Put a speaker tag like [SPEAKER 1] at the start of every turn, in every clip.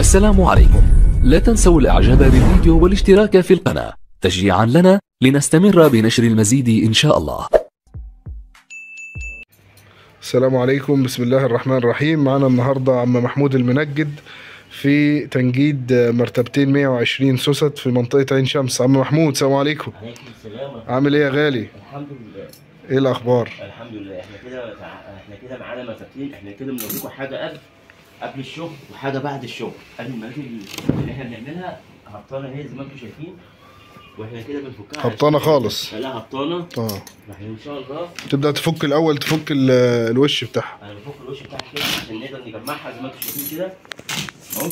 [SPEAKER 1] السلام عليكم. لا تنسوا الاعجاب بالفيديو والاشتراك في القناة تشجيعا لنا لنستمر بنشر المزيد ان شاء الله.
[SPEAKER 2] السلام عليكم، بسم الله الرحمن الرحيم. معنا النهارده عم محمود المنجد في تنجيد مرتبتين 120 سوست في منطقة عين شمس. عم محمود السلام عليكم.
[SPEAKER 3] عليكم السلام.
[SPEAKER 2] عامل ايه يا غالي؟
[SPEAKER 3] الحمد لله.
[SPEAKER 2] ايه الاخبار؟
[SPEAKER 3] الحمد لله. احنا كده معانا مرتبتين. احنا كده بنوريكم حاجه قبل الشغل وحاجه بعد الشغل. قبل المراتب اللي احنا بنعملها هبطانه اهي زي ما انتم شايفين، واحنا كده بنفكها
[SPEAKER 2] هبطانه خالص.
[SPEAKER 3] لا هبطانه. احنا ان شاء الله
[SPEAKER 2] تبدا تفك الاول، تفك الوش بتاعها.
[SPEAKER 3] انا بفك الوش بتاعها كده عشان نقدر نجمعها زي ما انتم شايفين كده اهو.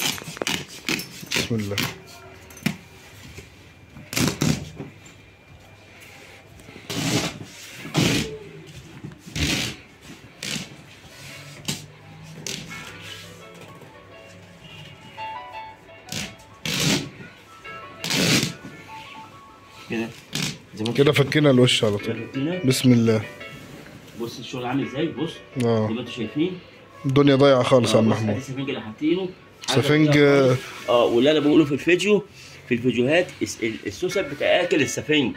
[SPEAKER 2] بسم الله.
[SPEAKER 3] كده زي ما
[SPEAKER 2] كده فكينا الوش على طول. بسم الله.
[SPEAKER 3] بص الشغل عامل ازاي. بص زي ما انتم شايفين
[SPEAKER 2] الدنيا ضايعه خالص يا عم محمود.
[SPEAKER 3] ادي السفنج اللي حاطينه
[SPEAKER 2] سفنج.
[SPEAKER 3] واللي انا بقوله في الفيديوهات السوست بتاكل السفنج.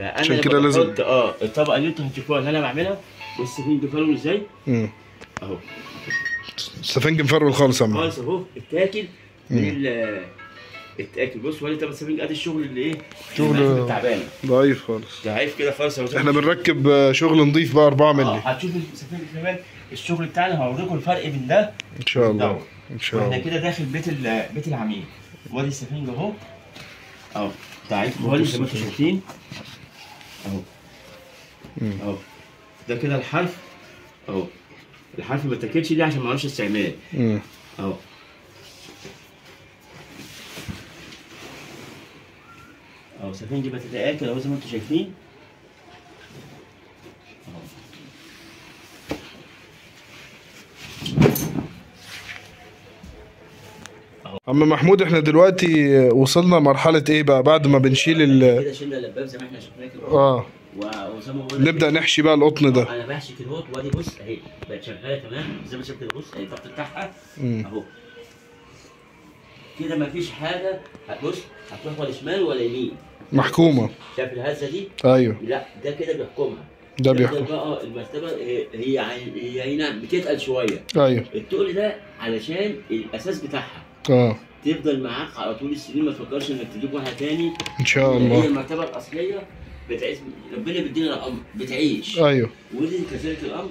[SPEAKER 2] عشان كده لازم
[SPEAKER 3] الطبقه اللي انتوا هتشوفوها اللي انا بعملها. بص السفنج فرول ازاي اهو.
[SPEAKER 2] السفنج مفرول خالص يا عم
[SPEAKER 3] خالص اهو. اتاكل من اتاكل. بص ولي طب السفنج ادي الشغل اللي ايه،
[SPEAKER 2] شغل
[SPEAKER 3] تعبانه
[SPEAKER 2] ضعيف خالص،
[SPEAKER 3] ضعيف كده خالص.
[SPEAKER 2] احنا بنركب شغل نضيف بقى 4 مللي.
[SPEAKER 3] هتشوف السفنج كمان الشغل بتاعنا هوريكم الفرق بين ده
[SPEAKER 2] ان شاء الله. ان شاء الله.
[SPEAKER 3] احنا كده داخل بيت العميل. وادي السفنج اهو اهو ضعيف خالص زي ما انتم شايفين اهو اهو. ده كده الحرف اهو. الحرف ما اتاكلش ليه عشان ما عملش استعمال اهو. اهو السفنج بتتاكل اهو زي ما انتم شايفين اهو.
[SPEAKER 2] عم محمود احنا دلوقتي وصلنا مرحلة ايه بقى بعد ما بنشيل
[SPEAKER 3] كده شلنا اللباب زي ما احنا شفناه كده وزي ما بقول
[SPEAKER 2] نبدأ نحشي بقى القطن ده.
[SPEAKER 3] انا بحشي كده اهوت. وادي بص اهي بقت شغاله تمام زي ما شفت كده. بص اهي الضغط بتاعها اهو كده مفيش حاجه. بص هتروح ولا شمال ولا يمين،
[SPEAKER 2] محكومة.
[SPEAKER 3] شايف الهزه دي؟
[SPEAKER 2] ايوه
[SPEAKER 3] لا ده كده بيحكمها.
[SPEAKER 2] ده بيحكم
[SPEAKER 3] بقى المرتبه هي هنا بتتقل شويه.
[SPEAKER 2] ايوه
[SPEAKER 3] التقل ده علشان الاساس بتاعها تفضل معاك على طول السنين. ما تفكرش انك تجيب واحده تاني
[SPEAKER 2] ان شاء الله.
[SPEAKER 3] هي المرتبه الاصليه بتعيش. ربنا بيدينا الامر بتعيش.
[SPEAKER 2] ايوه
[SPEAKER 3] ودي كذلك الامر.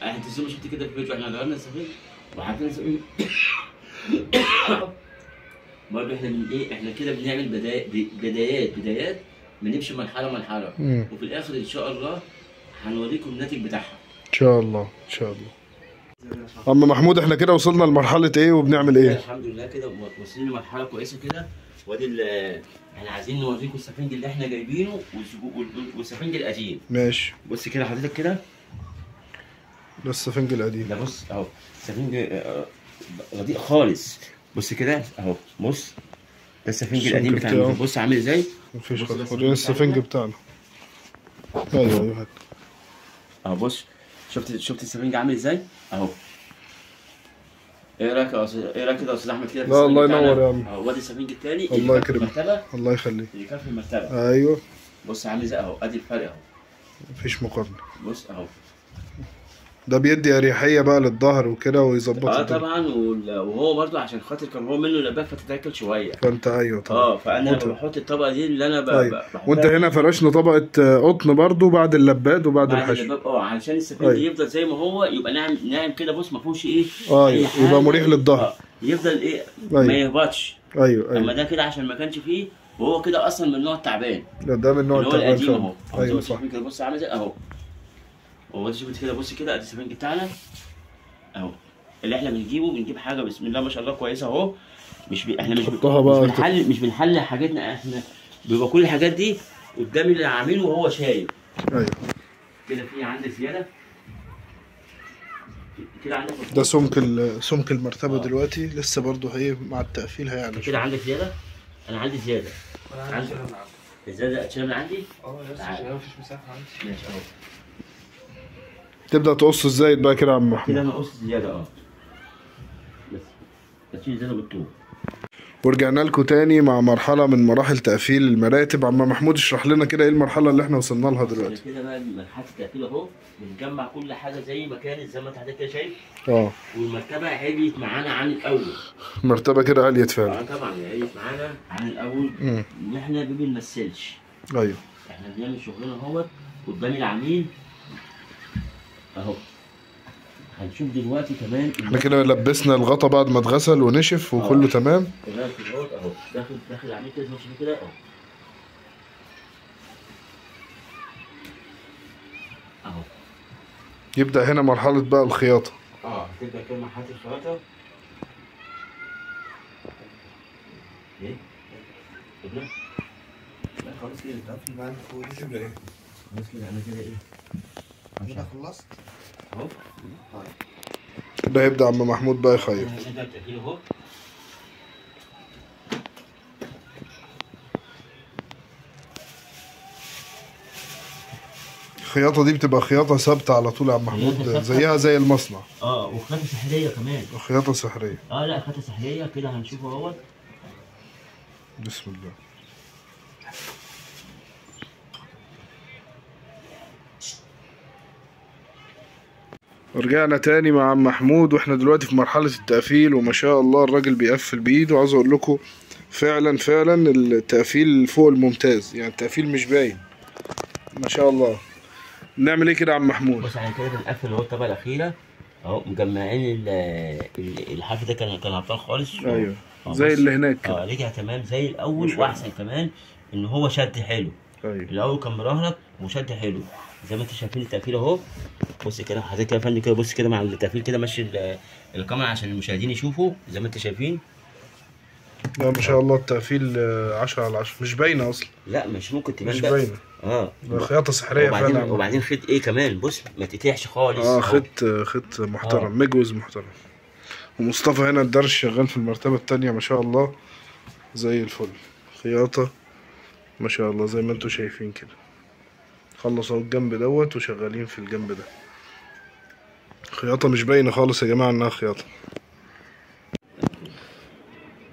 [SPEAKER 3] انت زي ما شفت كده في الفيديو احنا غيرنا السفنج وحطينا سفنج برضه. احنا من ايه، احنا كده بنعمل بدايات بنمشي مرحله وفي الاخر ان شاء الله هنوريكم الناتج بتاعها
[SPEAKER 2] ان شاء الله. ان شاء الله. عم محمود احنا كده وصلنا لمرحلة ايه وبنعمل ايه؟
[SPEAKER 3] الحمد لله كده واصلين لمرحله كويسه كده. وادي احنا عايزين نوريكم السفنج اللي احنا جايبينه والسفنج القديم.
[SPEAKER 2] ماشي.
[SPEAKER 3] بص كده حضرتك كده
[SPEAKER 2] ده السفنج القديم.
[SPEAKER 3] ده بص اهو سفنج رديء خالص. بص كده اهو. بص ده السفنج القديم بتاعنا. بص عامل ازاي.
[SPEAKER 2] مفيش خالص. ورينا السفنج بتاعنا. ايوه هات
[SPEAKER 3] اهو. بص شفت السفنج عامل ازاي اهو. ايه رايك يا استاذ احمد كده؟
[SPEAKER 2] لا الله ينور يا عم.
[SPEAKER 3] اهو وادي السفنج التاني
[SPEAKER 2] الله يكرمك. الله يخليك.
[SPEAKER 3] اللي كان في المرتبه.
[SPEAKER 2] ايوه
[SPEAKER 3] بص عامل ازاي اهو. ادي الفرق اهو.
[SPEAKER 2] مفيش مقارنة.
[SPEAKER 3] بص اهو.
[SPEAKER 2] ده بيدي اريحيه بقى للظهر وكده ويظبط
[SPEAKER 3] طبعا. وهو برضه عشان خاطر كان هو منه لباك فتتاكل شويه.
[SPEAKER 2] فانت ايوه طبعا.
[SPEAKER 3] فانا بحط الطبقه دي اللي انا
[SPEAKER 2] بحطها. وانت هنا فرشنا طبقه قطن برضه بعد اللباد وبعد الحشو.
[SPEAKER 3] علشان السفنج يفضل زي ما هو. يبقى ناعم كده. بص ما فيهوش ايه
[SPEAKER 2] يبقى مريح للظهر.
[SPEAKER 3] يفضل ايه ما يهبطش.
[SPEAKER 2] ايوه
[SPEAKER 3] اما ده كده عشان ما كانش فيه. وهو كده اصلا من النوع التعبان.
[SPEAKER 2] ده من نوع التعبان
[SPEAKER 3] القديم اهو.
[SPEAKER 2] ايوه صح
[SPEAKER 3] كده. بص عامل ازاي اهو. هو شفت كده. بص كده ادي السفنج بتاعنا اهو. اللي احنا بنجيب حاجه بسم الله ما شاء الله كويسه اهو. احنا مش بنحل حاجاتنا. احنا بيبقى كل الحاجات دي قدام اللي عامله وهو شايف.
[SPEAKER 2] ايوه
[SPEAKER 3] كده في عندك زياده كده. عندك
[SPEAKER 2] ده سمك المرتبه دلوقتي لسه برضه هي مع التقفيل هيعلى
[SPEAKER 3] كده. عندك زياده. انا عندي زياده. الزياده اتشال من عندي.
[SPEAKER 4] لسه مفيش مساحه عندي.
[SPEAKER 3] ماشي اهو.
[SPEAKER 2] تبدأ تقص ازاي بقى كده يا عم محمود؟
[SPEAKER 3] كده انا قص زياده بس تسويه زينه بالطوب.
[SPEAKER 2] ورجعنا لكم تاني مع مرحلة من مراحل تقفيل المراتب. عم محمود اشرح لنا كده ايه المرحلة اللي احنا وصلنا لها دلوقتي.
[SPEAKER 3] كده بقى مرحلة التقفيل اهو، بنجمع كل حاجة زي ما كانت زي ما انت حضرتك كده شايف. والمرتبة عليت معانا عن الأول.
[SPEAKER 2] المرتبة كده عليت فعلا.
[SPEAKER 3] طبعا عليت معانا عن الأول. إن احنا ما بنمثلش.
[SPEAKER 2] ايوه.
[SPEAKER 3] احنا بنعمل شغلنا اهوت قدام العميل اهو. هنشوف دلوقتي كمان
[SPEAKER 2] احنا كده لبسنا الغطا بعد ما اتغسل ونشف وكله تمام.
[SPEAKER 3] اهو داخل العميل كده ماشي كده اهو.
[SPEAKER 2] يبدأ هنا مرحلة بقى الخياطة.
[SPEAKER 3] هتبدأ كده مرحلة الخياطة. ايه؟ قبلة؟ لا خلاص كده
[SPEAKER 4] تعرفي بقى انت فوقتي ولا ايه؟
[SPEAKER 3] خلاص كده انا كده ايه؟
[SPEAKER 4] كده خلصت؟
[SPEAKER 3] اهو.
[SPEAKER 2] ده يبدأ عم محمود بقى يخيط.
[SPEAKER 3] هنبدأ التقفيل اهو.
[SPEAKER 2] الخياطة دي بتبقى خياطة ثابتة على طول يا عم محمود، زيها زي المصنع.
[SPEAKER 3] وخياطة سحرية كمان.
[SPEAKER 2] خياطة سحرية.
[SPEAKER 3] لا خياطة سحرية كده هنشوفه اهوت.
[SPEAKER 2] بسم الله. رجعنا تاني مع عم محمود واحنا دلوقتي في مرحلة التقفيل، وما شاء الله الراجل بيقفل بايده. وعاوز اقول لكم فعلا التقفيل فوق الممتاز، يعني التقفيل مش باين ما شاء الله. نعمل ايه كده يا عم محمود؟
[SPEAKER 3] بص احنا كده بنقفل اهو الطبقة الأخيرة اهو، مجمعين الحرف ده كان هبطان خالص.
[SPEAKER 2] ايوه زي اللي هناك كده.
[SPEAKER 3] رجع تمام زي الأول وأحسن كمان إن هو شد حلو.
[SPEAKER 2] ايوه
[SPEAKER 3] الأول كان مرهرب وشد حلو زي ما انتوا شايفين التقفيل اهو. بص كده حضرتك كده يا فندم كده، بص كده مع التقفيل كده ماشي الكاميرا عشان المشاهدين يشوفوا زي ما انتوا شايفين.
[SPEAKER 2] لا ما شاء الله التقفيل 10/10 مش باينه اصلا.
[SPEAKER 3] لا مش ممكن تبان،
[SPEAKER 2] مش باينه. خياطه سحريه فعلا.
[SPEAKER 3] وبعدين خيط ايه كمان، بص ما تتيحش خالص.
[SPEAKER 2] خيط محترم. مجوز محترم. ومصطفى هنا الدرش شغال في المرتبه الثانيه ما شاء الله زي الفل. خياطه ما شاء الله زي ما انتوا شايفين كده. خلصوا الجنب دوت وشغالين في الجنب ده. خياطة مش باينة خالص يا جماعة انها خياطة.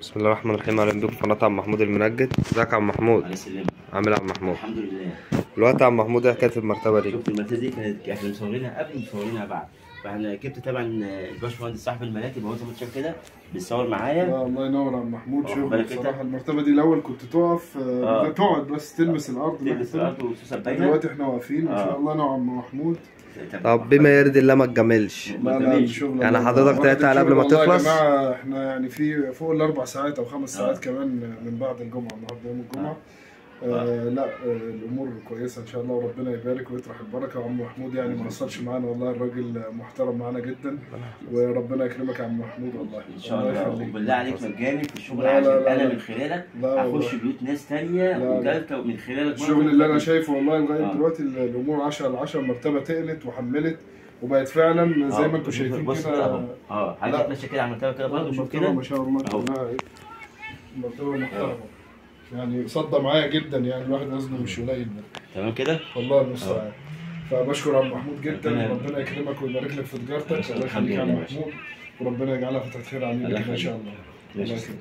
[SPEAKER 5] بسم الله الرحمن الرحيم. اهلا بكم في قناة عم محمود المنجد. ازيك يا عم محمود؟
[SPEAKER 3] الله يسلمك.
[SPEAKER 5] عامل ايه يا عم محمود؟
[SPEAKER 3] الحمد لله.
[SPEAKER 5] دلوقتي يا عم محمود ايه حكاية المرتبة دي؟
[SPEAKER 3] شوف المرتبة دي كانت احنا مصورينها قبل ومصورينها بعد. فاحنا جبت طبعا الباشمهندس صاحب المراتب اهو زي ما انت شايف كده بيصور معايا.
[SPEAKER 2] الله ينور يا عم محمود. شوف بصراحة المرتبة دي الأول كنت تقف تقعد بس تلمس الأرض.
[SPEAKER 3] والسوسة باينة.
[SPEAKER 2] دلوقتي احنا واقفين ما شاء الله. نوع عم محمود.
[SPEAKER 5] طب بما يرضي الله ما تجملش.
[SPEAKER 2] لا الشغل
[SPEAKER 5] يعني حضرتك طلعت على قبل ما تخلص؟
[SPEAKER 2] يا جماعة احنا يعني في فوق ال4 ساعات أو 5 ساعات كمان من بعد الجمعة. النهارده يوم الجمعة. لا الامور كويسه ان شاء الله وربنا يبارك ويطرح البركه. وعم محمود يعني ما قصرش معانا والله، الراجل محترم معانا جدا وربنا يكرمك يا عم محمود والله.
[SPEAKER 3] ان شاء الله. وبالله عليك مجاني في الشغل عشان انا من خلالك اخش بيوت ناس ثانيه وثالثه ومن خلالك
[SPEAKER 2] الشغل اللي انا شايفه والله لغايه دلوقتي الامور 10/10. مرتبه تقلت وحملت وبقت فعلا زي ما انتم شايفين كده.
[SPEAKER 3] حاجه ماشيه كده على المرتبه كده برضه. شوف كده
[SPEAKER 2] ما شاء الله كلها مرتبه محترمه يعني. صدى معايا جدا يعني، الواحد وزنه مش قليل
[SPEAKER 3] تمام كده
[SPEAKER 2] والله المستعان. فبشكر عم محمود جدا وربنا يكرمك ويبارك لك في تجارتك. الله يخليك يا عم محمود وربنا يجعلها فتحة خير عليك ان شاء الله. الله يكرمك.